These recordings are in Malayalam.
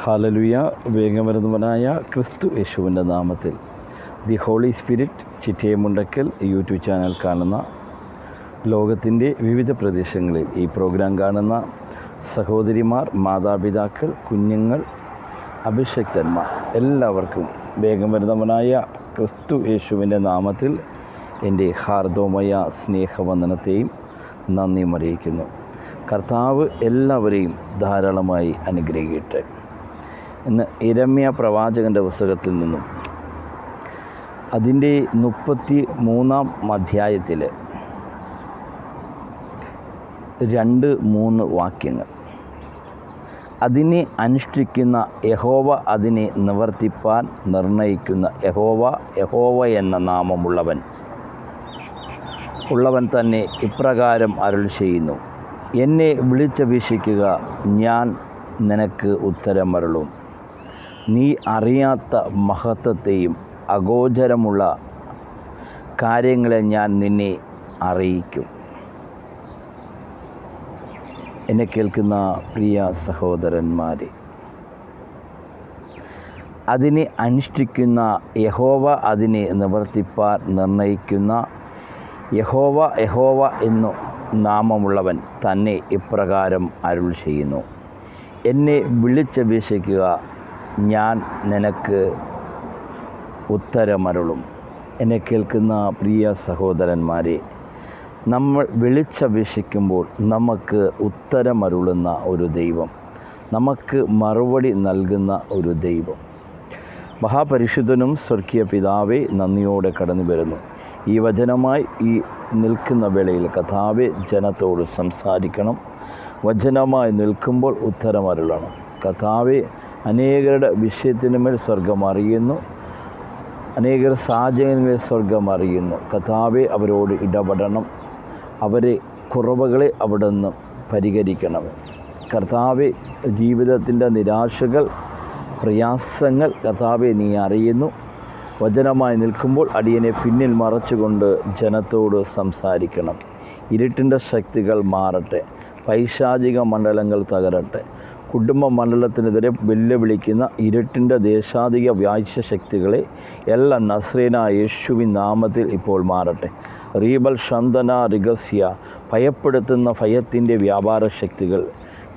ഹല്ലേലൂയ. വേഗം വരുന്നവനായ ക്രിസ്തു യേശുവിൻ്റെ നാമത്തിൽ the holy spirit Chittemundakkal YouTube channel കാണുന്ന ലോകത്തിൻ്റെ വിവിധ പ്രദേശങ്ങളിൽ ഈ പ്രോഗ്രാം കാണുന്ന സഹോദരിമാർ, മാതാപിതാക്കൾ, കുഞ്ഞുങ്ങൾ, അഭിഷക്തന്മാർ എല്ലാവർക്കും വേഗം വരുന്നവനായ ക്രിസ്തു യേശുവിൻ്റെ നാമത്തിൽ എൻ്റെ ഹാർദവമായ സ്നേഹവന്ദനത്തെയും നന്ദിയും അറിയിക്കുന്നു. കർത്താവ് എല്ലാവരെയും ധാരാളമായി അനുഗ്രഹിക്കട്ടെ. ഇന്ന് യിരെമ്യാ പ്രവാചകൻ്റെ പുസ്തകത്തിൽ നിന്നും അതിൻ്റെ 33-ാം അധ്യായത്തിൽ 2-3 വാക്യങ്ങൾ. അതിനെ അനുഷ്ഠിക്കുന്ന യഹോവ, അതിനെ നിവർത്തിപ്പാൻ നിർണയിക്കുന്ന യഹോവ, യഹോവ എന്ന നാമമുള്ളവൻ തന്നെ ഇപ്രകാരം അരുൾ ചെയ്യുന്നു: എന്നെ വിളിച്ചപേക്ഷിക്കുക, ഞാൻ നിനക്ക് ഉത്തരമരുളും. നീ അറിയാത്ത മഹത്വത്തെയും അഗോചരമുള്ള കാര്യങ്ങളെ ഞാൻ നിന്നെ അറിയിക്കും. എന്നെ കേൾക്കുന്ന പ്രിയ സഹോദരന്മാരെ, അതിനെ അനുഷ്ഠിക്കുന്ന യഹോവ, അതിനെ നിവർത്തിപ്പാൻ നിർണയിക്കുന്ന യഹോവ, യഹോവ എന്നു നാമമുള്ളവൻ തന്നെ ഇപ്രകാരം അരുൾ ചെയ്യുന്നു: എന്നെ വിളിച്ചപേക്ഷിക്കുക, ഞാൻ നിനക്ക് ഉത്തരമരുളും. എന്നെ കേൾക്കുന്ന പ്രിയ സഹോദരന്മാരെ, നമ്മൾ വിളിച്ചപേക്ഷിക്കുമ്പോൾ നമുക്ക് ഉത്തരമരുളുന്ന ഒരു ദൈവം, നമുക്ക് മറുപടി നൽകുന്ന ഒരു ദൈവം. മഹാപരിശുദ്ധനും സ്വർഗീയ പിതാവേ, നന്ദിയോടെ കടന്നു വരുന്നു. ഈ വചനമായി ഈ നിൽക്കുന്ന വേളയിൽ കർത്താവേ, ജനത്തോട് സംസാരിക്കണം. വചനമായി നിൽക്കുമ്പോൾ ഉത്തരമരുളണം. കർത്താവേ, അനേകരുടെ വിഷയത്തിനുമേൽ സ്വർഗം അറിയുന്നു, അനേകർ സാഹചര്യങ്ങളിൽ സ്വർഗം അറിയുന്നു. കർത്താവേ, അവരോട് ഇടപെടണം. അവരെ കുറവുകളെ അവിടുന്ന് പരിഹരിക്കണം. കർത്താവേ, ജീവിതത്തിൻ്റെ നിരാശകൾ, പ്രയാസങ്ങൾ കർത്താവേ നീ അറിയുന്നു. വചനമായി നിൽക്കുമ്പോൾ അടിയനെ പിന്നിൽ മറച്ചുകൊണ്ട് ജനത്തോട് സംസാരിക്കണം. ഇരുട്ടിൻ്റെ ശക്തികൾ മാറട്ടെ, പൈശാചിക മണ്ഡലങ്ങൾ തകരട്ടെ. കുടുംബ മണ്ഡലത്തിനെതിരെ വെല്ലുവിളിക്കുന്ന ഇരുട്ടിൻ്റെ ദേശാധിക വ്യാഴ്ച ശക്തികളെ എല്ലാം നസ്രേനായ യേശുവിൻ നാമത്തിൽ ഇപ്പോൾ മാറട്ടെ. റീബൽ ഷന്തന റിഗസ്യ, ഭയപ്പെടുത്തുന്ന ഭയത്തിൻ്റെ വ്യാപാര ശക്തികൾ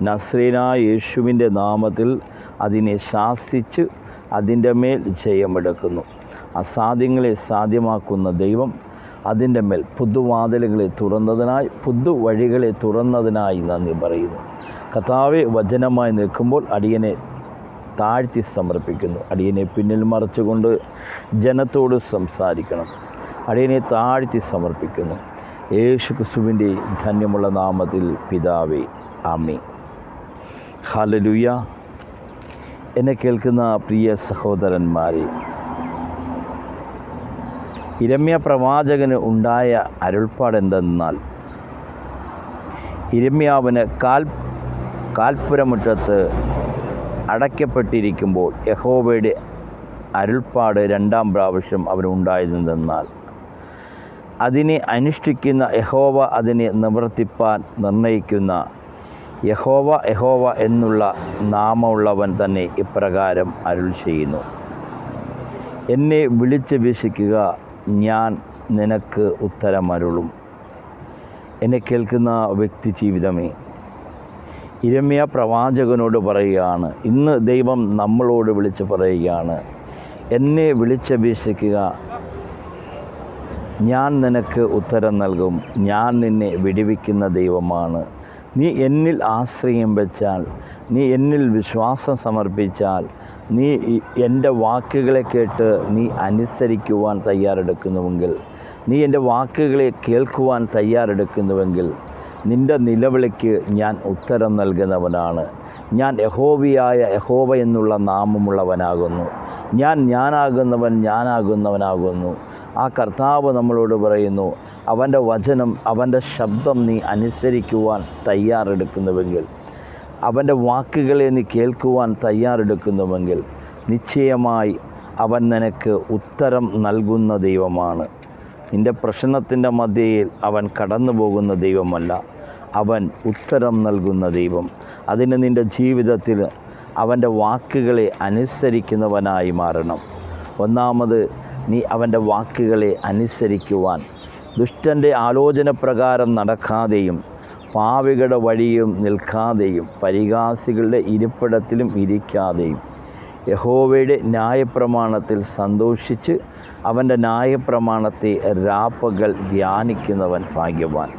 നസ്രേനായ യേശുവിൻ്റെ നാമത്തിൽ അതിനെ ശാസിച്ച് അതിൻ്റെ മേൽ ജയമെടുക്കുന്നു. അസാധ്യങ്ങളെ സാധ്യമാക്കുന്ന ദൈവം അതിൻ്റെ മേൽ പുതുവാതിലുകളെ തുറന്നതിനായി, പുതുവഴികളെ തുറന്നതിനായി നന്ദി പറയുന്നു. കർത്താവെ, വചനമായി നിൽക്കുമ്പോൾ അടിയനെ താഴ്ത്തി സമർപ്പിക്കുന്നു. അടിയനെ പിന്നിൽ മറച്ചുകൊണ്ട് ജനത്തോട് സംസാരിക്കണം. അടിയനെ താഴ്ത്തി സമർപ്പിക്കുന്നു. യേശു ക്രിസ്തുവിൻ്റെ ധന്യമുള്ള നാമത്തിൽ പിതാവേ, ആമേൻ. ഹല്ലേലൂയ. എന്നെ കേൾക്കുന്ന പ്രിയ സഹോദരന്മാരെ, യിരെമ്യാ പ്രവാചകന് ഉണ്ടായ അരുൾപ്പാട് എന്തെന്നാൽ, യിരെമ്യാവിന് കാൽപ്പുരമുറ്റത്ത് അടയ്ക്കപ്പെട്ടിരിക്കുമ്പോൾ യഹോവയുടെ അരുൾപ്പാട് 2-ാം പ്രാവശ്യം അവനുണ്ടായതെന്നാൽ, അതിനെ അനുഷ്ഠിക്കുന്ന യഹോവ, അതിനെ നിവർത്തിപ്പാൻ നിർണയിക്കുന്ന യഹോവ, യഹോവ എന്നുള്ള നാമമുള്ളവൻ തന്നെ ഇപ്രകാരം അരുൾ ചെയ്യുന്നു: എന്നെ വിളിച്ചപേക്ഷിക്കുക, ഞാൻ നിനക്ക് ഉത്തരമരുളും. എന്നെ കേൾക്കുന്ന വ്യക്തി ജീവിതമേ, യിരെമ്യാ പ്രവാചകനോട് പറയുകയാണ്, ഇന്ന് ദൈവം നമ്മളോട് വിളിച്ച് പറയുകയാണ്: എന്നെ വിളിച്ചപേക്ഷിക്കുക, ഞാൻ നിനക്ക് ഉത്തരം നൽകും. ഞാൻ നിന്നെ വിടുവിക്കുന്ന ദൈവമാണ്. നീ എന്നിൽ ആശ്രയം വെച്ചാൽ, നീ എന്നിൽ വിശ്വാസം സമർപ്പിച്ചാൽ, നീ എൻ്റെ വാക്കുകളെ കേട്ട് നീ അനുസരിക്കുവാൻ തയ്യാറെടുക്കുന്നുവെങ്കിൽ, നീ എൻ്റെ വാക്കുകളെ കേൾക്കുവാൻ തയ്യാറെടുക്കുന്നുവെങ്കിൽ, നിൻ്റെ നിലവിളിക്ക് ഞാൻ ഉത്തരം നൽകുന്നവനാണ്. ഞാൻ യഹോവയായ യഹോവ എന്നുള്ള നാമമുള്ളവനാകുന്നു. ഞാനാകുന്നവനാകുന്നു. ആ കർത്താവ് നമ്മളോട് പറയുന്നു, അവൻ്റെ വചനം, അവൻ്റെ ശബ്ദം നീ അനുസരിക്കുവാൻ തയ്യാറെടുക്കുന്നുവെങ്കിൽ, അവൻ്റെ വാക്കുകളെ നീ കേൾക്കുവാൻ തയ്യാറെടുക്കുന്നുവെങ്കിൽ, നിശ്ചയമായി അവൻ നിനക്ക് ഉത്തരം നൽകുന്ന ദൈവമാണ്. നിൻ്റെ പ്രശ്നത്തിൻ്റെ മധ്യയിൽ അവൻ കടന്നു പോകുന്ന ദൈവമല്ല, അവൻ ഉത്തരം നൽകുന്ന ദൈവം. അതിന് നിൻ്റെ ജീവിതത്തിൽ അവൻ്റെ വാക്കുകളെ അനുസരിക്കുന്നവനായി മാറണം. ഒന്നാമത്, നീ അവൻ്റെ വാക്കുകളെ അനുസരിക്കുവാൻ ദുഷ്ടൻ്റെ ആലോചന പ്രകാരം നടക്കാതെയും പാപികളുടെ വഴിയും നിൽക്കാതെയും പരിഹാസികളുടെ ഇരിപ്പിടത്തിലും ഇരിക്കാതെയും യഹോവയുടെ ന്യായപ്രമാണത്തിൽ സന്തോഷിച്ച് അവൻ്റെ ന്യായപ്രമാണത്തെ രാപ്പകൽ ധ്യാനിക്കുന്നവൻ ഭാഗ്യവാൻ.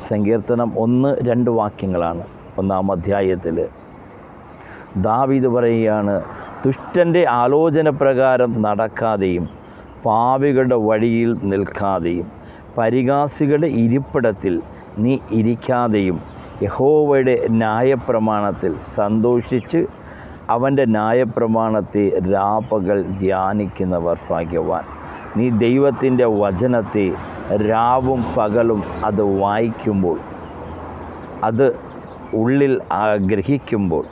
സങ്കീർത്തനം 1-2 വാക്യങ്ങളാണ്. 1-ാം അധ്യായത്തിൽ ദാവീദ് പറയുകയാണ്, ദുഷ്ടൻ്റെ ആലോചന പ്രകാരം നടക്കാതെയും പാപികളുടെ വഴിയിൽ നിൽക്കാതെയും പരിഹാസികളുടെ ഇരിപ്പിടത്തിൽ നീ ഇരിക്കാതെയും യഹോവയുടെ ന്യായപ്രമാണത്തിൽ സന്തോഷിച്ച് അവൻ്റെ ന്യായപ്രമാണത്തെ രാപ്പകൽ ധ്യാനിക്കുന്നവർ ഭാഗ്യവാൻ. നീ ദൈവത്തിൻ്റെ വചനത്തെ രാവും പകലും അത് വായിക്കുമ്പോൾ, അത് ഉള്ളിൽ ഗ്രഹിക്കുമ്പോൾ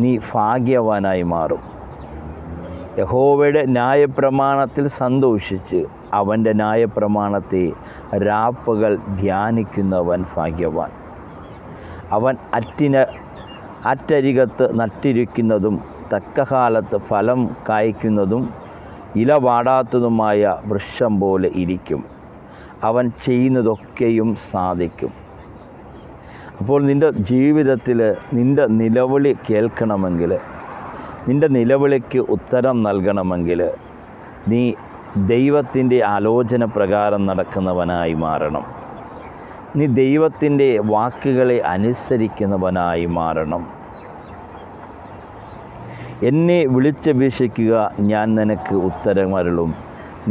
നീ ഭാഗ്യവാനായി മാറും. യഹോവയുടെ ന്യായപ്രമാണത്തിൽ സന്തോഷിച്ച് അവൻ്റെ ന്യായപ്രമാണത്തെ രാപ്പകൽ ധ്യാനിക്കുന്നവൻ ഭാഗ്യവാൻ. അവൻ അറ്റരികത്ത് നട്ടിരിക്കുന്നതും തക്കകാലത്ത് ഫലം കായ്ക്കുന്നതും ഇല വാടാത്തതുമായ വൃക്ഷം പോലെ ഇരിക്കും. അവൻ ചെയ്യുന്നതൊക്കെയും സാധിക്കും. അപ്പോൾ നിൻ്റെ ജീവിതത്തിൽ നിൻ്റെ നിലവിളി കേൾക്കണമെങ്കിൽ, നിൻ്റെ നിലവിളിക്ക് ഉത്തരം നൽകണമെങ്കിൽ നീ ദൈവത്തിൻ്റെ ആലോചന പ്രകാരം നടക്കുന്നവനായി മാറണം. നീ ദൈവത്തിൻ്റെ വാക്കുകളെ അനുസരിക്കുന്നവനായി മാറണം. എന്നെ വിളിച്ചപേക്ഷിക്കുക, ഞാൻ നിനക്ക് ഉത്തരമരുളും.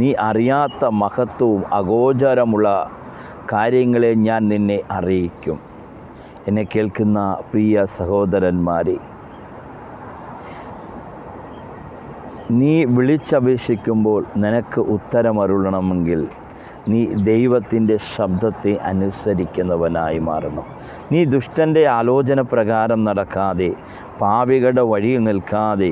നീ അറിയാത്ത മഹത്വവും അഗോചരമുള്ള കാര്യങ്ങളെ ഞാൻ നിന്നെ അറിയിക്കും. എന്നെ കേൾക്കുന്ന പ്രിയ സഹോദരന്മാരെ, നീ വിളിച്ചപേക്ഷിക്കുമ്പോൾ നിനക്ക് ഉത്തരമരുളണമെങ്കിൽ നീ ദൈവത്തിൻ്റെ ശബ്ദത്തെ അനുസരിക്കുന്നവനായി മാറണം. നീ ദുഷ്ടൻ്റെ ആലോചന പ്രകാരം നടക്കാതെ പാപികളുടെ വഴിയിൽ നിൽക്കാതെ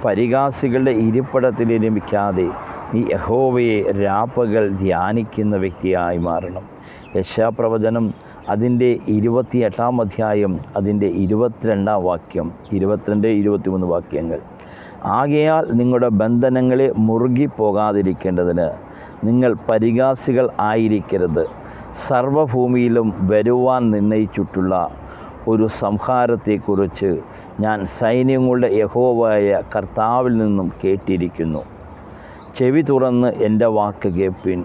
പരിഹാസികളുടെ ഇരിപ്പിടത്തിൽ ഇരിക്കാതെ നീ യഹോവയെ രാപ്പകൽ ധ്യാനിക്കുന്ന വ്യക്തിയായി മാറണം. യെശയ്യാപ്രവചനം അതിൻ്റെ 28-ാം അധ്യായം അതിൻ്റെ 22-ാം വാക്യം, 22-23 വാക്യങ്ങൾ. ആകയാൽ നിങ്ങളുടെ ബന്ധനങ്ങളെ മുറുകി പോകാതിരിക്കേണ്ടതിന് നിങ്ങൾ പരിഹാസികൾ ആയിരിക്കരുത്. സർവ്വഭൂമിയിലും വരുവാൻ നിർണയിച്ചിട്ടുള്ള ഒരു സംഹാരത്തെക്കുറിച്ച് ഞാൻ സൈന്യങ്ങളുടെ യഹോവയായ കർത്താവിൽ നിന്നും കേട്ടിരിക്കുന്നു. ചെവി തുറന്ന് എൻ്റെ വാക്ക് കേൾപ്പിൻ.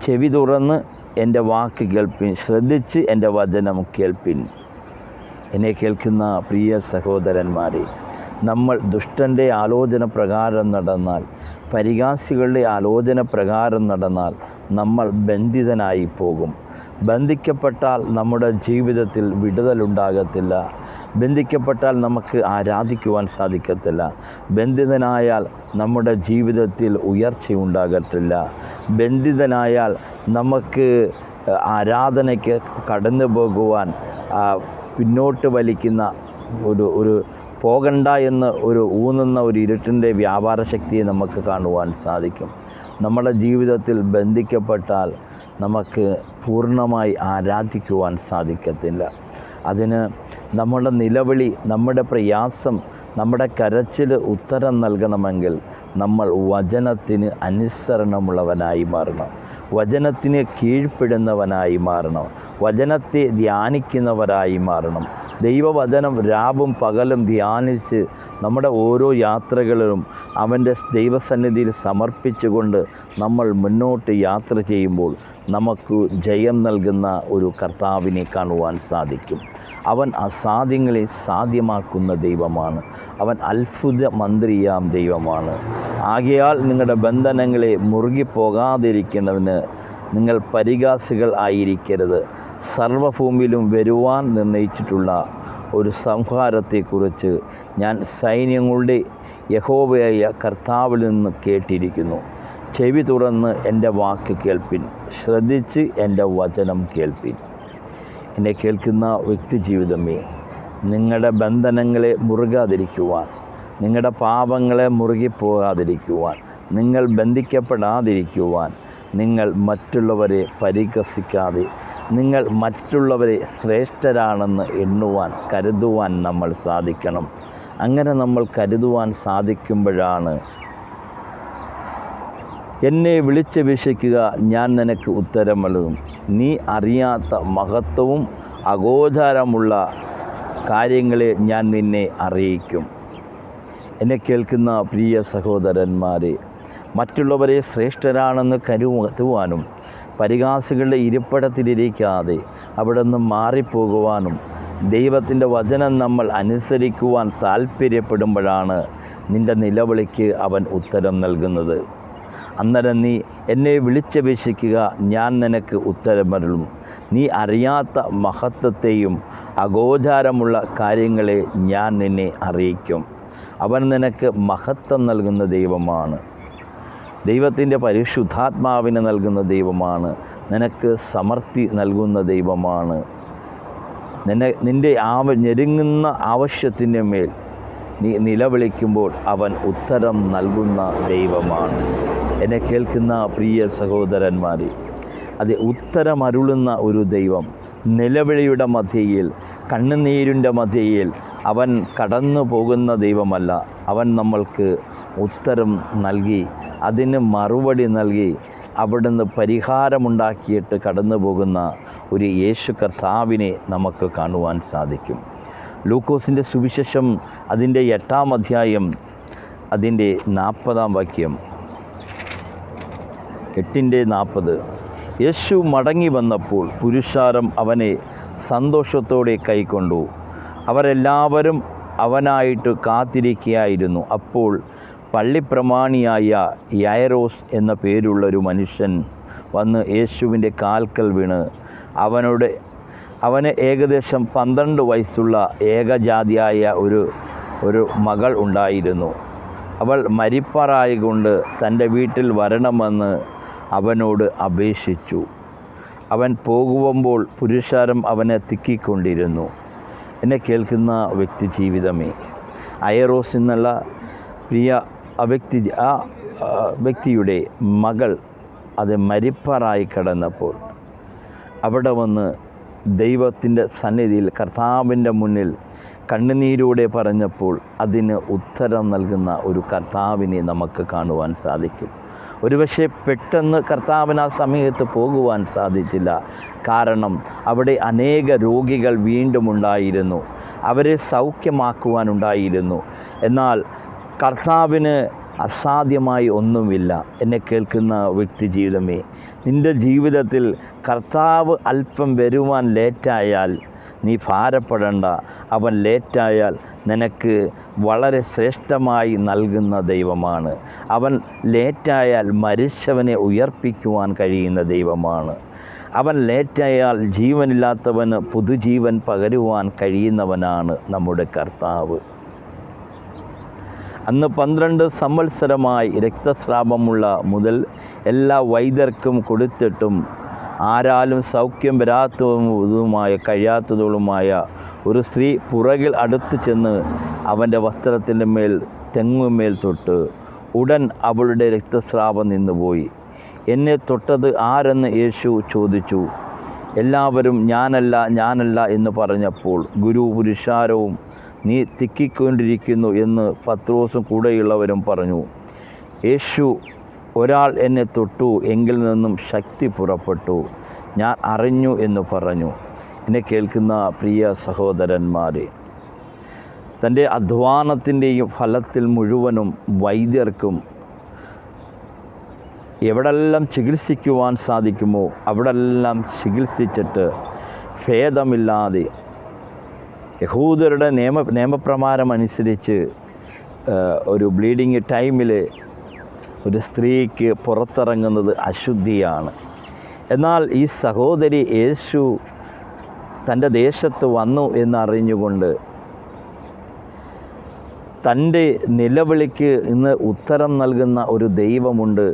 ചെവി തുറന്ന് എൻ്റെ വാക്ക് കേൾപ്പിൻ. ശ്രദ്ധിച്ച് എൻ്റെ വചനം കേൾപ്പിൻ. എന്നെ കേൾക്കുന്ന പ്രിയ സഹോദരന്മാരെ, നമ്മൾ ദുഷ്ടൻ്റെ ആലോചന പ്രകാരം നടന്നാൽ, പരിഹാസികളുടെ ആലോചന പ്രകാരം നടന്നാൽ നമ്മൾ ബന്ധിതനായി പോകും. ബന്ധിക്കപ്പെട്ടാൽ നമ്മുടെ ജീവിതത്തിൽ വിടുതലുണ്ടാകത്തില്ല. ബന്ധിക്കപ്പെട്ടാൽ നമുക്ക് ആരാധിക്കുവാൻ സാധിക്കത്തില്ല. ബന്ധിതനായാൽ നമ്മുടെ ജീവിതത്തിൽ ഉയർച്ചയുണ്ടാകത്തില്ല. ബന്ധിതനായാൽ നമുക്ക് ആരാധനയ്ക്ക് കടന്നു പോകുവാൻ പിന്നോട്ട് വലിക്കുന്ന ഒരു പോകണ്ട എന്ന് ഊന്നുന്ന ഒരു ഇരുട്ടിൻ്റെ വ്യാപാര ശക്തിയെ നമുക്ക് കാണുവാൻ സാധിക്കും. നമ്മുടെ ജീവിതത്തിൽ ബന്ധിക്കപ്പെട്ടാൽ നമുക്ക് പൂർണ്ണമായി ആരാധിക്കുവാൻ സാധിക്കത്തില്ല. അതിന് നമ്മുടെ നിലവിളി, നമ്മുടെ പ്രയാസം, നമ്മുടെ കരച്ചിൽ ഉത്തരം നൽകണമെങ്കിൽ നമ്മൾ വചനത്തിന് അനുസരണമുള്ളവനായി മാറണം. വചനത്തിന് കീഴ്പ്പെടുന്നവനായി മാറണം. വചനത്തെ ധ്യാനിക്കുന്നവരായി മാറണം. ദൈവവചനം രാവും പകലും ധ്യാനിച്ച് നമ്മുടെ ഓരോ യാത്രകളിലും അവൻ്റെ ദൈവസന്നിധിയിൽ സമർപ്പിച്ചുകൊണ്ട് നമ്മൾ മുന്നോട്ട് യാത്ര ചെയ്യുമ്പോൾ നമുക്ക് ജയം നൽകുന്ന ഒരു കർത്താവിനെ കാണുവാൻ സാധിക്കും. അവൻ അസാധ്യങ്ങളെ സാധ്യമാക്കുന്ന ദൈവമാണ്. അവൻ അത്ഭുത മന്ത്രിയാം ദൈവമാണ്. ആകയാൽ നിങ്ങളുടെ ബന്ധനങ്ങളെ മുറുകിപ്പോകാതിരിക്കുന്നതിന് നിങ്ങൾ പരിഹാസികൾ ആയിരിക്കരുത്. സർവ്വഭൂമിയിലും വരുവാൻ നിർണയിച്ചിട്ടുള്ള ഒരു സംഹാരത്തെക്കുറിച്ച് ഞാൻ സൈന്യങ്ങളുടെ യഹോവയായ കർത്താവിൽ നിന്ന് കേട്ടിരിക്കുന്നു. ചെവി തുറന്ന് എൻ്റെ വാക്ക് കേൾപ്പിൻ. ശ്രദ്ധിച്ച് എൻ്റെ വചനം കേൾപ്പിൻ. എന്നെ കേൾക്കുന്ന വ്യക്തി ജീവിതമേ, നിങ്ങളുടെ ബന്ധനങ്ങളെ മുറുകാതിരിക്കുവാൻ, നിങ്ങളുടെ പാപങ്ങളെ മുറുകിപ്പോകാതിരിക്കുവാൻ, നിങ്ങൾ ബന്ധിക്കപ്പെടാതിരിക്കുവാൻ, നിങ്ങൾ മറ്റുള്ളവരെ പരിഹസിക്കാതെ നിങ്ങൾ മറ്റുള്ളവരെ ശ്രേഷ്ഠരാണെന്ന് കരുതുവാൻ നമ്മൾ സാധിക്കണം. അങ്ങനെ നമ്മൾ കരുതുവാൻ സാധിക്കുമ്പോഴാണ് എന്നെ വിളിച്ചപേക്ഷിക്കുക, ഞാൻ നിനക്ക് ഉത്തരമരുളും. നീ അറിയാത്ത മഹത്വവും അഗോചരമുള്ള കാര്യങ്ങളെ ഞാൻ നിന്നെ അറിയിക്കും. എന്നെ കേൾക്കുന്ന പ്രിയ സഹോദരന്മാരെ, മറ്റുള്ളവരെ ശ്രേഷ്ഠരാണെന്ന് കരുതുവാനും പരിഹാസികളുടെ ഇരിപ്പിടത്തിലിരിക്കാതെ അവിടെ നിന്ന് മാറിപ്പോകുവാനും ദൈവത്തിൻ്റെ വചനം നമ്മൾ അനുസരിക്കുവാൻ താല്പര്യപ്പെടുമ്പോഴാണ് നിൻ്റെ നിലവിളിക്ക് അവൻ ഉത്തരം നൽകുന്നത്. അന്നേരം നീ എന്നെ വിളിച്ചപേക്ഷിക്കുക, ഞാൻ നിനക്ക് ഉത്തരമരുളും. നീ അറിയാത്ത മഹത്വത്തെയും അഗോചരമുള്ള കാര്യങ്ങളെ ഞാൻ നിന്നെ അറിയിക്കും. അവൻ നിനക്ക് മഹത്വം നൽകുന്ന ദൈവമാണ്. ദൈവത്തിൻ്റെ പരിശുദ്ധാത്മാവിനെ നൽകുന്ന ദൈവമാണ്. നിനക്ക് സമൃദ്ധി നൽകുന്ന ദൈവമാണ്. നിൻ്റെ ഞെരുങ്ങുന്ന ആവശ്യത്തിൻ്റെ മേൽ നീ നിലവിളിക്കുമ്പോൾ അവൻ ഉത്തരം നൽകുന്ന ദൈവമാണ്. എന്നെ കേൾക്കുന്ന പ്രിയ സഹോദരന്മാരെ, അത് ഉത്തരമരുളുന്ന ഒരു ദൈവം നിലവിളിയുടെ മധ്യയിൽ, കണ്ണുനീരിൻ്റെ മധ്യയിൽ അവൻ കടന്നു പോകുന്ന ദൈവമല്ല. അവൻ നമ്മൾക്ക് ഉത്തരം നൽകി, അതിന് മറുപടി നൽകി അവിടുന്ന് പരിഹാരമുണ്ടാക്കിയിട്ട് കടന്നു പോകുന്ന ഒരു യേശു കർത്താവിനെ നമുക്ക് കാണുവാൻ സാധിക്കും. ലൂക്കോസിൻ്റെ സുവിശേഷം അതിൻ്റെ 8-ാം അധ്യായം അതിൻ്റെ 40-ാം വാക്യം, 8:40. യേശു മടങ്ങി വന്നപ്പോൾ പുരുഷാരം അവനെ സന്തോഷത്തോടെ കൈക്കൊണ്ടു. അവരെല്ലാവരും അവനായിട്ട് കാത്തിരിക്കുകയായിരുന്നു. അപ്പോൾ പള്ളിപ്രമാണിയായ യായിറോസ് എന്ന പേരുള്ളൊരു മനുഷ്യൻ വന്ന് യേശുവിൻ്റെ കാൽക്കൽ വീണ് അവന് ഏകദേശം 12 വയസ്സുള്ള ഏകജാതിയായ ഒരു മകൾ ഉണ്ടായിരുന്നു. അവൾ മരിപ്പാറായകൊണ്ട് തൻ്റെ വീട്ടിൽ വരണമെന്ന് അവനോട് അപേക്ഷിച്ചു. അവൻ പോകുമ്പോൾ പുരുഷാരം അവനെ തിക്കിക്കൊണ്ടിരുന്നു. എന്നെ കേൾക്കുന്ന വ്യക്തി ജീവിതമേ, യായിറോസ് എന്നുള്ള പ്രിയ വ്യക്തിയുടെ മകൾ അത് മരിപ്പാറായി കിടന്നപ്പോൾ അവിടെ വന്ന് ദൈവത്തിൻ്റെ സന്നിധിയിൽ കർത്താവിൻ്റെ മുന്നിൽ കണ്ണുനീരോടെ പറഞ്ഞപ്പോൾ അതിന് ഉത്തരം നൽകുന്ന ഒരു കർത്താവിനെ നമുക്ക് കാണുവാൻ സാധിക്കും. ഒരുപക്ഷെ പെട്ടെന്ന് കർത്താവിന് ആ സമയത്ത് പോകുവാൻ സാധിച്ചില്ല. കാരണം അവിടെ അനേക രോഗികൾ വീണ്ടും ഉണ്ടായിരുന്നു, അവരെ സൗഖ്യമാക്കുവാനുണ്ടായിരുന്നു. എന്നാൽ കർത്താവിന് അസാധ്യമായി ഒന്നുമില്ല. എന്നെ കേൾക്കുന്ന വ്യക്തി ജീവിതമേ, നിൻ്റെ ജീവിതത്തിൽ കർത്താവ് അല്പം വരുവാൻ ലേറ്റായാൽ നീ ഭാരപ്പെടേണ്ട. അവൻ ലേറ്റായാൽ നിനക്ക് വളരെ ശ്രേഷ്ഠമായി നൽകുന്ന ദൈവമാണ്. അവൻ ലേറ്റായാൽ മരിച്ചവനെ ഉയർപ്പിക്കുവാൻ കഴിയുന്ന ദൈവമാണ്. അവൻ ലേറ്റായാൽ ജീവനില്ലാത്തവന് പുതുജീവൻ പകരുവാൻ കഴിയുന്നവനാണ് നമ്മുടെ കർത്താവ്. അന്ന് 12 സംവത്സരമായി രക്തസ്രാവമുള്ള മുതൽ എല്ലാ വൈദ്യർക്കും കൊടുത്തിട്ടും ആരാലും സൗഖ്യം കഴിയാത്തതുമായ ഒരു സ്ത്രീ പുറകിൽ അടുത്ത് ചെന്ന് അവൻ്റെ വസ്ത്രത്തിൻ്റെ മേൽ തെങ്ങുമേൽ തൊട്ട്. ഉടൻ അവളുടെ രക്തസ്രാവം നിന്നുപോയി. എന്നെ തൊട്ടത് ആരെന്ന് യേശു ചോദിച്ചു. എല്ലാവരും ഞാനല്ല എന്ന് പറഞ്ഞപ്പോൾ പുരുഷാരവും നീ തിക്കിക്കൊണ്ടിരിക്കുന്നു എന്ന് പത്രോസും കൂടെയുള്ളവരും പറഞ്ഞു. യേശു, ഒരാൾ എന്നെ തൊട്ടു, എങ്കിൽ നിന്നും ശക്തി പുറപ്പെട്ടു, ഞാൻ അറിഞ്ഞു എന്ന് പറഞ്ഞു. എന്നെ കേൾക്കുന്ന പ്രിയ സഹോദരന്മാരെ, തൻ്റെ അധ്വാനത്തിൻ്റെയും ഫലത്തിൽ മുഴുവനും വൈദ്യർക്കും എവിടെല്ലാം ചികിത്സിക്കുവാൻ സാധിക്കുമോ അവിടെല്ലാം ചികിത്സിച്ചിട്ട് ഭേദമില്ലാതെ യഹൂദരുടെ നിയമപ്രമാണം അനുസരിച്ച് ഒരു ബ്ലീഡിങ് ടൈമിൽ ഒരു സ്ത്രീക്ക് പുറത്തിറങ്ങുന്നത് അശുദ്ധിയാണ്. എന്നാൽ ഈ സഹോദരി യേശു തൻ്റെ ദേശത്ത് വന്നു എന്നറിഞ്ഞുകൊണ്ട് തൻ്റെ നിലവിളിക്ക് ഇന്ന് ഉത്തരം നൽകുന്ന ഒരു ദൈവമുണ്ട്.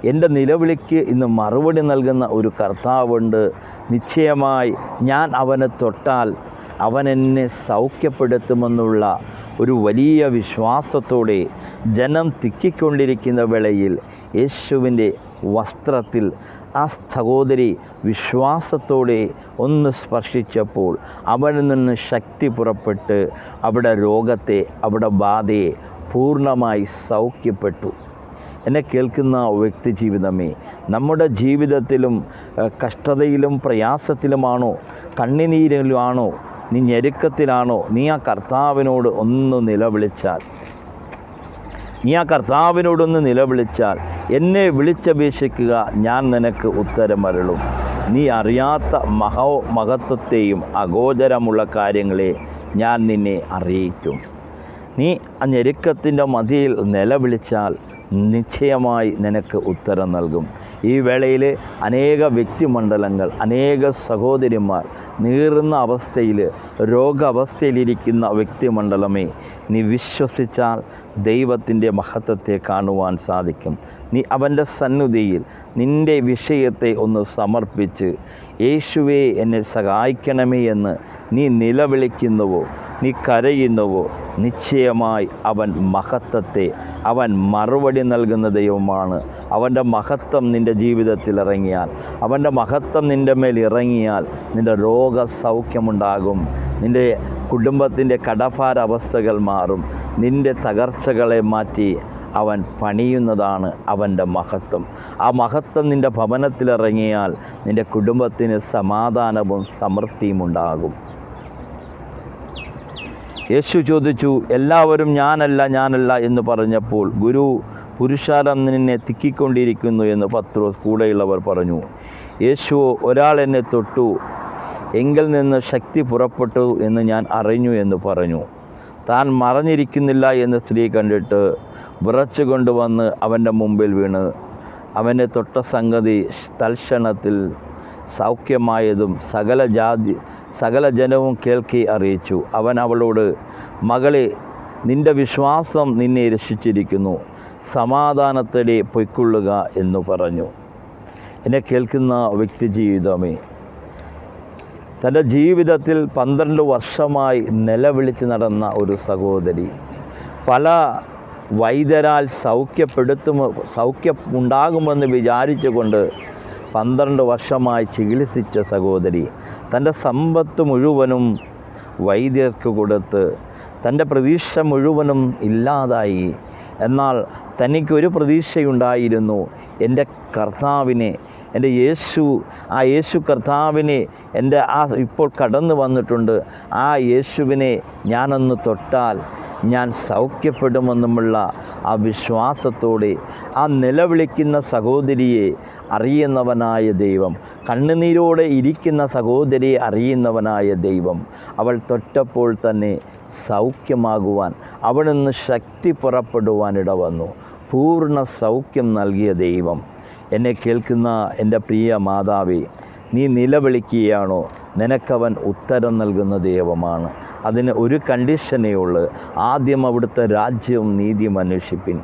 എൻ്റെ നിലവിളിക്ക് ഇന്ന് മറുപടി നൽകുന്ന ഒരു കർത്താവുണ്ട്. നിശ്ചയമായി ഞാൻ അവനെ തൊട്ടാൽ അവൻ എന്നെ സൗഖ്യപ്പെടുത്തുമെന്നുള്ള ഒരു വലിയ വിശ്വാസത്തോടെ ജനം തിക്കിക്കൊണ്ടിരിക്കുന്ന വേളയിൽ യേശുവിൻ്റെ വസ്ത്രത്തിൽ ആ സഹോദരി വിശ്വാസത്തോടെ ഒന്ന് സ്പർശിച്ചപ്പോൾ അവനിൽ നിന്ന് ശക്തി പുറപ്പെട്ട് അവിടെ രോഗത്തെ, അവിടെ ബാധയെ പൂർണ്ണമായി സൗഖ്യപ്പെട്ടു. എന്നെ കേൾക്കുന്ന വ്യക്തി ജീവിതമേ, നമ്മുടെ ജീവിതത്തിലും കഷ്ടതയിലും പ്രയാസത്തിലുമാണോ, കണ്ണുനീരിലുമാണോ, നീ ഞെരുക്കത്തിലാണോ, നീ ആ കർത്താവിനോട് ഒന്ന് നിലവിളിച്ചാൽ, എന്നെ വിളിച്ചപേക്ഷിക്കുക, ഞാൻ നിനക്ക് ഉത്തരമരുളും. നീ അറിയാത്ത മഹത്വത്തെയും അഗോചരമുള്ള കാര്യങ്ങളെ ഞാൻ നിന്നെ അറിയിക്കും. നീ ആ ഞെരുക്കത്തിൻ്റെ മധ്യയിൽ നിലവിളിച്ചാൽ നിശ്ചയമായി നിനക്ക് ഉത്തരം നൽകും. ഈ വേളയിൽ അനേക വ്യക്തിമണ്ഡലങ്ങൾ, അനേക സഹോദരിമാർ നീറുന്ന അവസ്ഥയിൽ, രോഗാവസ്ഥയിലിരിക്കുന്ന വ്യക്തിമണ്ഡലമേ, നീ വിശ്വസിച്ചാൽ ദൈവത്തിൻ്റെ മഹത്വത്തെ കാണുവാൻ സാധിക്കും. നീ അവൻ്റെ സന്നിധിയിൽ നിൻ്റെ വിഷയത്തെ ഒന്ന് സമർപ്പിച്ച്, യേശുവേ എന്നെ സഹായിക്കണമേ എന്ന് നീ നിലവിളിക്കുന്നുവോ, നീ കരയുന്നുവോ, നിശ്ചയമായി അവൻ മഹത്വത്തെ, അവൻ മറുപടി നൽകുന്ന ദൈവമാണ്. അവൻ്റെ മഹത്വം നിൻ്റെ ജീവിതത്തിൽ ഇറങ്ങിയാൽ, അവൻ്റെ മഹത്വം നിൻ്റെ മേൽ ഇറങ്ങിയാൽ നിൻ്റെ രോഗസൗഖ്യമുണ്ടാകും. നിൻ്റെ കുടുംബത്തിൻ്റെ കടഭാര അവസ്ഥകൾ മാറും. നിൻ്റെ തകർച്ചകളെ മാറ്റി അവൻ പണിയുന്നതാണ് അവൻ്റെ മഹത്വം. ആ മഹത്വം നിൻ്റെ ഭവനത്തിലിറങ്ങിയാൽ നിൻ്റെ കുടുംബത്തിന് സമാധാനവും സമൃദ്ധിയും ഉണ്ടാകും. യേശു ചോദിച്ചു, എല്ലാവരും ഞാനല്ല എന്ന് പറഞ്ഞപ്പോൾ, ഗുരു, പുരുഷാരം നിന്നെ തിക്കിക്കൊണ്ടിരിക്കുന്നു എന്ന് പത്രോസ് കൂടെയുള്ളവർ പറഞ്ഞു. യേശു, ഒരാൾ എന്നെ തൊട്ടു, എങ്കിൽ നിന്ന് ശക്തി പുറപ്പെട്ടു എന്ന് ഞാൻ അറിഞ്ഞു എന്ന് പറഞ്ഞു. താൻ മറഞ്ഞിരിക്കുന്നില്ല എന്ന് സ്ത്രീ കണ്ടിട്ട് വിറച്ചു കൊണ്ടുവന്ന് അവൻ്റെ മുമ്പിൽ വീണ് അവനെ തൊട്ട സംഗതി തൽക്ഷണത്തിൽ സൗഖ്യമായതും സകല ജനവും കേൾക്കി അറിയിച്ചു. അവൻ അവളോട്, മകളെ, നിൻ്റെ വിശ്വാസം നിന്നെ രക്ഷിച്ചിരിക്കുന്നു, സമാധാനത്തോടെ പൊയ്ക്കൊള്ളുക എന്ന് പറഞ്ഞു. എന്നെ കേൾക്കുന്ന വ്യക്തി ജീവിതമേ, തൻ്റെ ജീവിതത്തിൽ 12 വർഷമായി നിലവിളിച്ച് നടന്ന ഒരു സഹോദരി, പല വൈദ്യരാൽ സൗഖ്യമുണ്ടാകുമെന്ന് വിചാരിച്ചുകൊണ്ട് 12 വർഷമായി ചികിത്സിച്ച സഹോദരി, തൻ്റെ സമ്പത്ത് മുഴുവനും വൈദ്യർക്ക് കൊടുത്ത് തൻ്റെ പ്രതീക്ഷ മുഴുവനും ഇല്ലാതായി. എന്നാൽ തനിക്കൊരു പ്രതീക്ഷയുണ്ടായിരുന്നു, എൻ്റെ കർത്താവിനെ, എൻ്റെ യേശു കർത്താവിനെ ഇപ്പോൾ കടന്നു വന്നിട്ടുണ്ട്, ആ യേശുവിനെ ഞാനൊന്ന് തൊട്ടാൽ ഞാൻ സൗഖ്യപ്പെടുമെന്നുമുള്ള ആ വിശ്വാസത്തോടെ ആ നിലവിളിക്കുന്ന സഹോദരിയെ അറിയുന്നവനായ ദൈവം, കണ്ണുനീരോടെ ഇരിക്കുന്ന സഹോദരിയെ അറിയുന്നവനായ ദൈവം, അവൾ തൊട്ടപ്പോൾ തന്നെ സൗഖ്യമാകുവാൻ, അവിടെ നിന്ന് ശക്തി പുറപ്പെടുവാൻ ഇടവന്നു. പൂർണ്ണ സൗഖ്യം നൽകിയ ദൈവം. എന്നെ കേൾക്കുന്ന എൻ്റെ പ്രിയ മാതാവേ, നീ നിലവിളിക്കുകയാണോ, നിനക്കവൻ ഉത്തരം നൽകുന്ന ദൈവമാണ്. അതിന് ഒരു കണ്ടീഷനേ ഉള്ളൂ, ആദ്യം അവിടുത്തെ രാജ്യവും നീതിയും അന്വേഷിപ്പിൻ,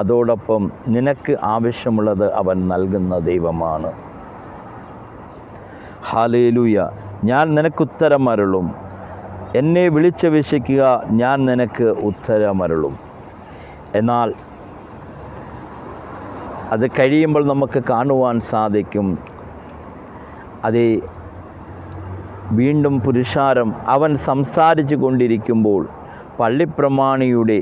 അതോടൊപ്പം നിനക്ക് ആവശ്യമുള്ളത് അവൻ നൽകുന്ന ദൈവമാണ്. ഹല്ലേലൂയ. ഞാൻ നിനക്ക് ഉത്തരമരുളും, എന്നെ വിളിച്ചപേക്ഷിക്കുക, ഞാൻ നിനക്ക് ഉത്തരമരുളും. എന്നാൽ അത് കഴിയുമ്പോൾ നമുക്ക് കാണുവാൻ സാധിക്കും, അതേ വീണ്ടും പുരുഷാരം അവൻ സംസാരിച്ചു കൊണ്ടിരിക്കുമ്പോൾ പള്ളിപ്രമാണിയുടെ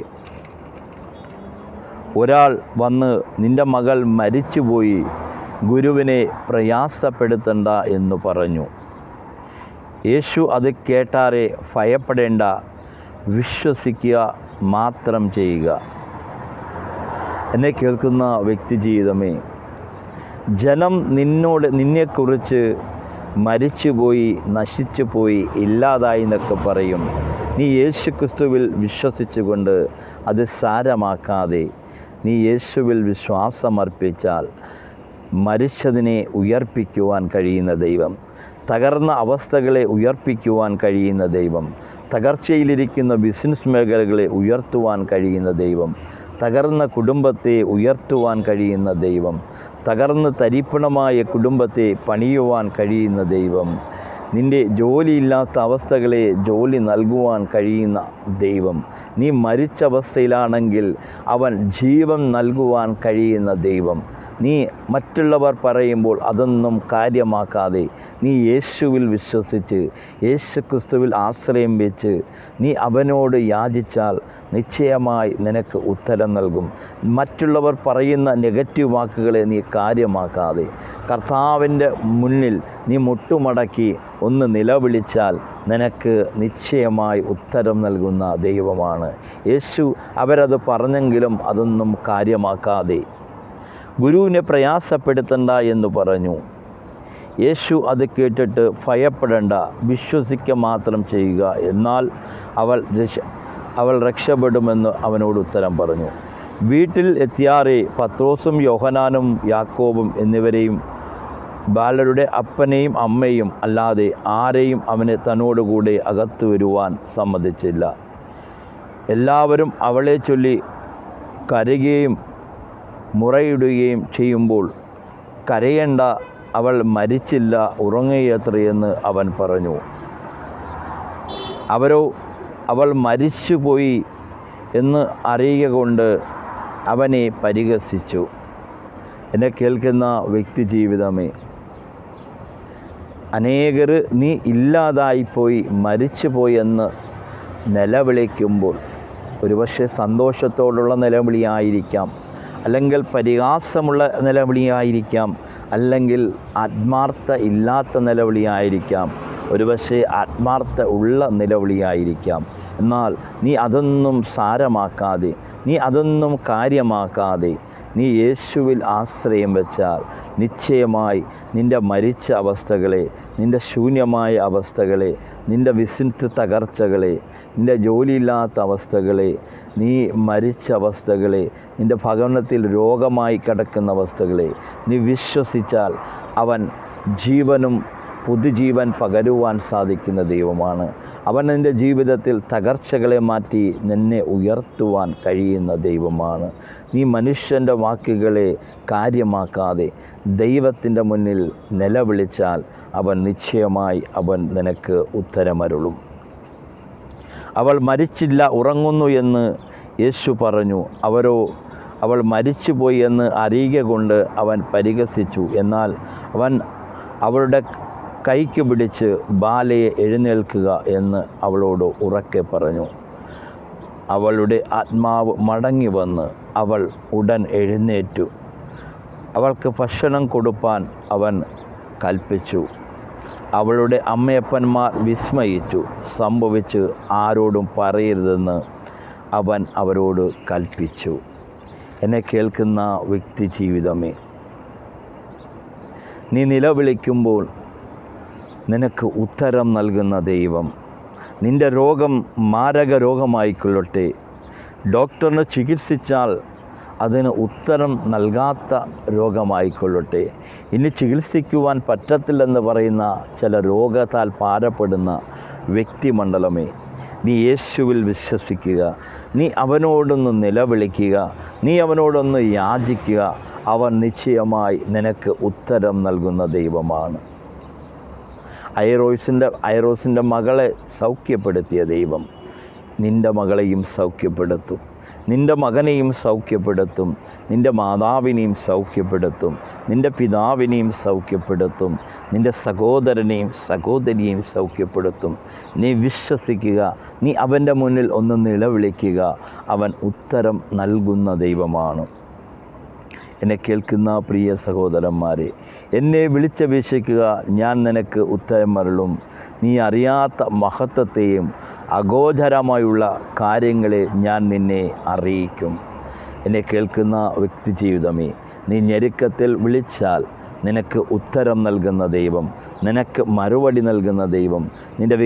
ഒരാൾ വന്ന്, നിൻ്റെ മകൾ മരിച്ചുപോയി, ഗുരുവിനെ പ്രയാസപ്പെടുത്തണ്ട എന്ന് പറഞ്ഞു. യേശു അത് കേട്ടാരെ, ഭയപ്പെടേണ്ട, വിശ്വസിക്കുക മാത്രം ചെയ്യുക. എന്നെ കേൾക്കുന്ന വ്യക്തി ജീവിതമേ, ജനം നിന്നെക്കുറിച്ച് മരിച്ചുപോയി, നശിച്ചുപോയി, ഇല്ലാതായി എന്നൊക്കെ പറയും. നീ യേശുക്രിസ്തുവിൽ വിശ്വസിച്ചുകൊണ്ട് അത് സാരമാക്കാതെ നീ യേശുവിൽ വിശ്വാസമർപ്പിച്ചാൽ മരിച്ചതിനെ ഉയർപ്പിക്കുവാൻ കഴിയുന്ന ദൈവം, തകർന്ന അവസ്ഥകളെ ഉയർപ്പിക്കുവാൻ കഴിയുന്ന ദൈവം, തകർച്ചയിലിരിക്കുന്ന ബിസിനസ് മേഖലകളെ ഉയർത്തുവാൻ കഴിയുന്ന ദൈവം, തകർന്ന കുടുംബത്തെ ഉയർത്തുവാൻ കഴിയുന്ന ദൈവം, തകർന്ന് തരിപ്പണമായ കുടുംബത്തെ പണിയുവാൻ കഴിയുന്ന ദൈവം, നിൻ്റെ ജോലിയില്ലാത്ത അവസ്ഥകളെ ജോലി നൽകുവാൻ കഴിയുന്ന ദൈവം. നീ മരിച്ച അവസ്ഥയിലാണെങ്കിൽ അവൻ ജീവൻ നൽകുവാൻ കഴിയുന്ന ദൈവം. നീ മറ്റുള്ളവർ പറയുമ്പോൾ അതൊന്നും കാര്യമാക്കാതെ നീ യേശുവിൽ വിശ്വസിച്ച് യേശുക്രിസ്തുവിൽ ആശ്രയം വെച്ച് നീ അവനോട് യാചിച്ചാൽ നിശ്ചയമായി നിനക്ക് ഉത്തരം നൽകും. മറ്റുള്ളവർ പറയുന്ന നെഗറ്റീവ് വാക്കുകളെ നീ കാര്യമാക്കാതെ കർത്താവിൻ്റെ മുന്നിൽ നീ മുട്ടുമടക്കി ഒന്ന് നിലവിളിച്ചാൽ നിനക്ക് നിശ്ചയമായി ഉത്തരം നൽകുന്ന ദൈവമാണ് യേശു. അവരത് പറഞ്ഞെങ്കിലും അതൊന്നും കാര്യമാക്കാതെ ഗുരുവിനെ പ്രയാസപ്പെടുത്തണ്ട എന്ന് പറഞ്ഞു. യേശു അത് കേട്ടിട്ട് ഭയപ്പെടേണ്ട, വിശ്വസിക്കുക മാത്രം ചെയ്യുക, എന്നാൽ അവൾ രക്ഷപ്പെടുമെന്ന് അവനോട് ഉത്തരം പറഞ്ഞു. വീട്ടിൽ എത്തിയാറെ പത്രോസും യോഹന്നാനും യാക്കോബും എന്നിവരെയും ബാലരുടെ അപ്പനെയും അമ്മയും അല്ലാതെ ആരെയും അവനെ തന്നോടുകൂടെ അകത്തു വരുവാൻ സമ്മതിച്ചില്ല. എല്ലാവരും അവളെ ചൊല്ലി കരയുകയും മുറയിടുകയും ചെയ്യുമ്പോൾ കരയേണ്ട, അവൾ മരിച്ചില്ല, ഉറങ്ങുകയത്രയെന്ന് അവൻ പറഞ്ഞു. അവരോ അവൾ മരിച്ചുപോയി എന്ന് അറിയുക കൊണ്ട് അവനെ പരിഹസിച്ചു. എന്നെ കേൾക്കുന്ന വ്യക്തി ജീവിതമേ, അനേകർ നീ ഇല്ലാതായിപ്പോയി, മരിച്ചുപോയി എന്ന് നിലവിളിക്കുമ്പോൾ ഒരുപക്ഷെ സന്തോഷത്തോടുള്ള നിലവിളിയായിരിക്കാം, അല്ലെങ്കിൽ പരിഹാസമുള്ള നിലവിളിയായിരിക്കാം, അല്ലെങ്കിൽ ആത്മാർത്ഥ ഇല്ലാത്ത നിലവിളിയായിരിക്കാം, ഒരുപക്ഷെ ആത്മാർത്ഥ ഉള്ള നിലവിളിയായിരിക്കാം. എന്നാൽ നീ അതൊന്നും സാരമാക്കാതെ, നീ അതൊന്നും കാര്യമാക്കാതെ നീ യേശുവിൽ ആശ്രയം വെച്ചാൽ നിശ്ചയമായി നിൻ്റെ മരിച്ച അവസ്ഥകളെ, നിൻ്റെ ശൂന്യമായ അവസ്ഥകളെ, നിൻ്റെ ബിസിനസ് തകർച്ചകളെ, നിൻ്റെ ജോലിയില്ലാത്ത അവസ്ഥകളെ, നീ മരിച്ച അവസ്ഥകളെ, നിൻ്റെ ഭവനത്തിൽ രോഗമായി കിടക്കുന്ന അവസ്ഥകളെ നീ വിശ്വസിച്ചാൽ അവൻ ജീവനും പുതുജീവൻ പകരുവാൻ സാധിക്കുന്ന ദൈവമാണ്. അവൻ നിൻ്റെ ജീവിതത്തിൽ തകർച്ചകളെ മാറ്റി നിന്നെ ഉയർത്തുവാൻ കഴിയുന്ന ദൈവമാണ്. നീ മനുഷ്യൻ്റെ വാക്കുകളെ കാര്യമാക്കാതെ ദൈവത്തിൻ്റെ മുന്നിൽ നിലവിളിച്ചാൽ അവൻ നിശ്ചയമായി അവൻ നിനക്ക് ഉത്തരമരുളും. അവൾ മരിച്ചില്ല, ഉറങ്ങുന്നു എന്ന് യേശു പറഞ്ഞു. അവൾ മരിച്ചുപോയി എന്ന് അറിയുക കൊണ്ട് അവൻ പരിഹസിച്ചു. എന്നാൽ അവൻ അവളുടെ കൈക്ക് പിടിച്ച് ബാലയെ എഴുന്നേൽക്കുക എന്ന് അവളോട് ഉറക്കെ പറഞ്ഞു. അവളുടെ ആത്മാവ് മടങ്ങി വന്ന് അവൾ ഉടൻ എഴുന്നേറ്റു. അവൾക്ക് ഭക്ഷണം കൊടുപ്പാൻ അവൻ കൽപ്പിച്ചു. അവളുടെ അമ്മയപ്പന്മാർ വിസ്മയിച്ചു. സംഭവിച്ച് ആരോടും പറയരുതെന്ന് അവൻ അവരോട് കൽപ്പിച്ചു. എന്നെ കേൾക്കുന്ന വ്യക്തി ജീവിതമേ, നീ നിലവിളിക്കുമ്പോൾ നിനക്ക് ഉത്തരം നൽകുന്ന ദൈവം. നിൻ്റെ രോഗം മാരക രോഗമായിക്കൊള്ളട്ടെ, ഡോക്ടറിന് ചികിത്സിച്ചാൽ അതിന് ഉത്തരം നൽകാത്ത രോഗമായിക്കൊള്ളട്ടെ, ഇനി ചികിത്സിക്കുവാൻ പറ്റത്തില്ലെന്ന് പറയുന്ന ചില രോഗത്താൽ ഭാരപ്പെടുന്ന വ്യക്തിമണ്ഡലമേ, നീ യേശുവിൽ വിശ്വസിക്കുക. നീ അവനോടൊന്ന് നിലവിളിക്കുക, നീ അവനോടൊന്ന് യാചിക്കുക. അവൻ നിശ്ചയമായി നിനക്ക് ഉത്തരം നൽകുന്ന ദൈവമാണ്. ഐറോസിൻ്റെ മകളെ സൗഖ്യപ്പെടുത്തിയ ദൈവം നിൻ്റെ മകളെയും സൗഖ്യപ്പെടുത്തും, നിൻ്റെ മകനെയും സൗഖ്യപ്പെടുത്തും, നിൻ്റെ മാതാവിനെയും സൗഖ്യപ്പെടുത്തും, നിൻ്റെ പിതാവിനെയും സൗഖ്യപ്പെടുത്തും, നിൻ്റെ സഹോദരനെയും സഹോദരിയെയും സൗഖ്യപ്പെടുത്തും. നീ വിശ്വസിക്കുക, നീ അവൻ്റെ മുന്നിൽ ഒന്ന് നിലവിളിക്കുക. അവൻ ഉത്തരം നൽകുന്ന ദൈവമാണ്. എന്നെ കേൾക്കുന്ന പ്രിയ സഹോദരന്മാരെ, എന്നെ വിളിച്ചപേക്ഷിക്കുക, ഞാൻ നിനക്ക് ഉത്തരം അരുളും. നീ അറിയാത്ത മഹത്വത്തെയും അഗോചരമായുള്ള കാര്യങ്ങളെ ഞാൻ നിന്നെ അറിയിക്കും. എന്നെ കേൾക്കുന്ന വ്യക്തി ജീവിതമേ, നീ ഞെരുക്കത്തിൽ വിളിച്ചാൽ നിനക്ക് ഉത്തരം നൽകുന്ന ദൈവം, നിനക്ക് മറുപടി നൽകുന്ന ദൈവം. നിൻ്റെ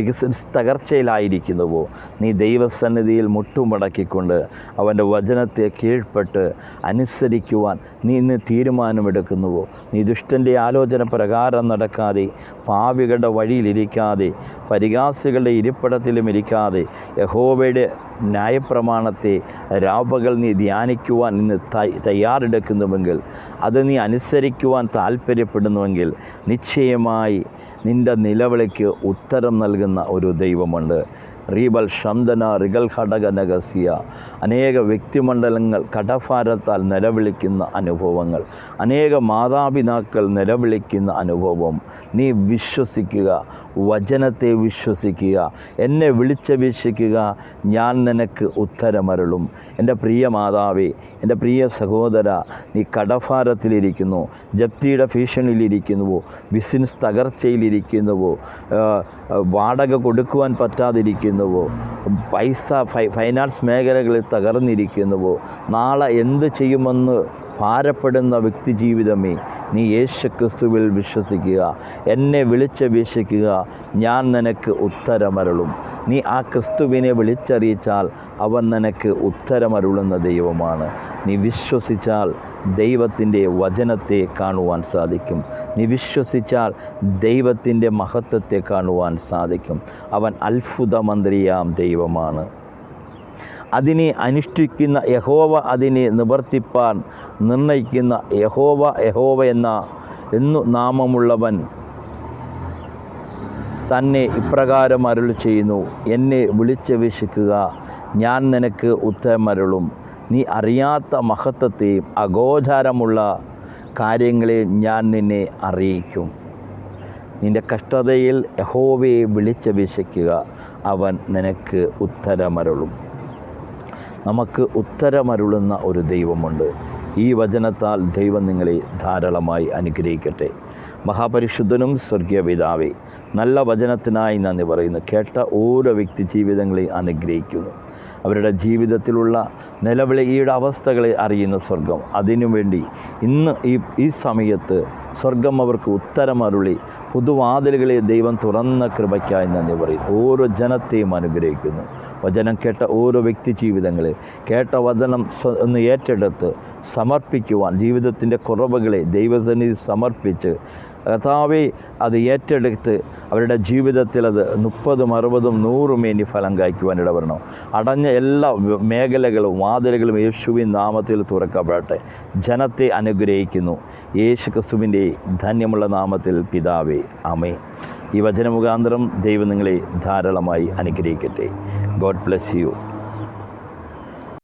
തകർച്ചയിലായിരിക്കുന്നുവോ, നീ ദൈവസന്നിധിയിൽ മുട്ടുമടക്കിക്കൊണ്ട് അവൻ്റെ വചനത്തെ കീഴ്പ്പെട്ട് അനുസരിക്കുവാൻ നീ ഇന്ന് തീരുമാനമെടുക്കുന്നുവോ, നീ ദുഷ്ടൻ്റെ ആലോചന പ്രകാരം നടക്കാതെ, പാപികളുടെ വഴിയിലിരിക്കാതെ, പരിഹാസികളുടെ ഇരിപ്പിടത്തിലും ഇരിക്കാതെ, യഹോവയുടെ ന്യായപ്രമാണത്തെ രാപകൽ നീ ധ്യാനിക്കുവാൻ ഇന്ന് തയ്യാറെടുക്കുന്നുവെങ്കിൽ, അത് നീ അനുസരിക്കുവാൻ താല്പര്യം താല്പര്യപ്പെടുന്നുവെങ്കിൽ നിശ്ചയമായി നിൻ്റെ നിലവിളിക്ക് ഉത്തരം നൽകുന്ന ഒരു ദൈവമുണ്ട്. റീബൽ ശന്തന റിഗൽ ഘടകനഗസിയ. അനേക വ്യക്തിമണ്ഡലങ്ങൾ കടഭാരത്താൽ നിലവിളിക്കുന്ന അനുഭവങ്ങൾ, അനേക മാതാപിതാക്കൾ നിലവിളിക്കുന്ന അനുഭവം. നീ വിശ്വസിക്കുക, വചനത്തെ വിശ്വസിക്കുക, എന്നെ വിളിച്ചപേക്ഷിക്കുക, ഞാൻ നിനക്ക് ഉത്തരമരുളും. എൻ്റെ പ്രിയ മാതാവേ, എൻ്റെ പ്രിയ സഹോദര, നീ കടഭാരത്തിലിരിക്കുന്നു, ജപ്തിയുടെ ഭീഷണിയിലിരിക്കുന്നുവോ, ബിസിനസ് തകർച്ചയിലിരിക്കുന്നുവോ, വാടക കൊടുക്കുവാൻ പറ്റാതിരിക്കുന്നുവോ, ഫൈനാൻസ് മേഖലകളിൽ തകർന്നിരിക്കുന്നുവോ, നാളെ എന്ത് ചെയ്യുമെന്ന് ഭാരപ്പെടുന്ന വ്യക്തി ജീവിതമേ, നീ യേശുക്രിസ്തുവിൽ വിശ്വസിക്കുക, എന്നെ വിളിച്ചപേക്ഷിക്കുക, ഞാൻ നിനക്ക് ഉത്തരമരുളും. നീ ആ ക്രിസ്തുവിനെ വിളിച്ചറിയിച്ചാൽ അവൻ നിനക്ക് ഉത്തരമരുളുന്ന ദൈവമാണ്. നീ വിശ്വസിച്ചാൽ ദൈവത്തിൻ്റെ വചനത്തെ കാണുവാൻ സാധിക്കും. നീ വിശ്വസിച്ചാൽ ദൈവത്തിൻ്റെ മഹത്വത്തെ കാണുവാൻ സാധിക്കും. അവൻ അത്ഭുതമന്ത്രിയാം ദൈവമാണ്. അതിനെ അനുഷ്ഠിക്കുന്ന യഹോവ, അതിനെ നിവർത്തിപ്പാൻ നിർണയിക്കുന്ന യഹോവ, യഹോവ എന്നു നാമമുള്ളവൻ തന്നെ ഇപ്രകാരം അരുളി ചെയ്യുന്നു, എന്നെ വിളിച്ചപേക്ഷിക്കുക, ഞാൻ നിനക്ക് ഉത്തരമരുളും. നീ അറിയാത്ത മഹത്വത്തെയും അഗോചരമുള്ള കാര്യങ്ങളെയും ഞാൻ നിന്നെ അറിയിക്കും. നിൻ്റെ കഷ്ടതയിൽ യഹോവയെ വിളിച്ചപേക്ഷിക്കുക, അവൻ നിനക്ക് ഉത്തരമരുളും. നമുക്ക് ഉത്തരമരുളുന്ന ഒരു ദൈവമുണ്ട്. ഈ വചനത്താൽ ദൈവം നിങ്ങളെ ധാരാളമായി അനുഗ്രഹിക്കട്ടെ. മഹാപരിശുദ്ധനും സ്വർഗീയ പിതാവേ, നല്ല വചനത്തിനായി നന്ദി പറയുന്നു. കേട്ട ഓരോ വ്യക്തി ജീവിതങ്ങളെയും അനുഗ്രഹിക്കുന്നു. അവരുടെ ജീവിതത്തിലുള്ള നിലവിളിയുടെ അവസ്ഥകളെ അറിയുന്ന സ്വർഗം, അതിനുവേണ്ടി ഇന്ന് ഈ സമയത്ത് സ്വർഗം അവർക്ക് ഉത്തരമരുളി പുതുവാതിലുകളെ ദൈവം തുറന്ന കൃപയ്ക്കായി നന്ദി പറയും. ഓരോ ജനത്തെയും അനുഗ്രഹിക്കുന്നു. വചനം കേട്ട ഓരോ വ്യക്തി ജീവിതങ്ങളെ കേട്ട വചനം ഒന്ന് ഏറ്റെടുത്ത് സമർപ്പിക്കുവാൻ, ജീവിതത്തിൻ്റെ കുറവുകളെ ദൈവസന്നിധി സമർപ്പിച്ച് കർത്താവേ അത് ഏറ്റെടുത്ത് അവരുടെ ജീവിതത്തിൽ അത് 30, 60, 100 മേനി ഫലം കായ്ക്കുവാൻ ഇടവരണം. അടഞ്ഞ എല്ലാ മേഖലകളും വാതിലുകളും യേശുവിൻ നാമത്തിൽ തുറക്കപ്പെടട്ടെ. ജനത്തെ അനുഗ്രഹിക്കുന്നു യേശു ക്രിസ്തുവിൻ്റെ ധന്യമുള്ള നാമത്തിൽ പിതാവേ, ആമേൻ. ഈ വചനമുഖാന്തരം ദൈവം നിങ്ങളെ ധാരാളമായി അനുഗ്രഹിക്കട്ടെ. God bless you.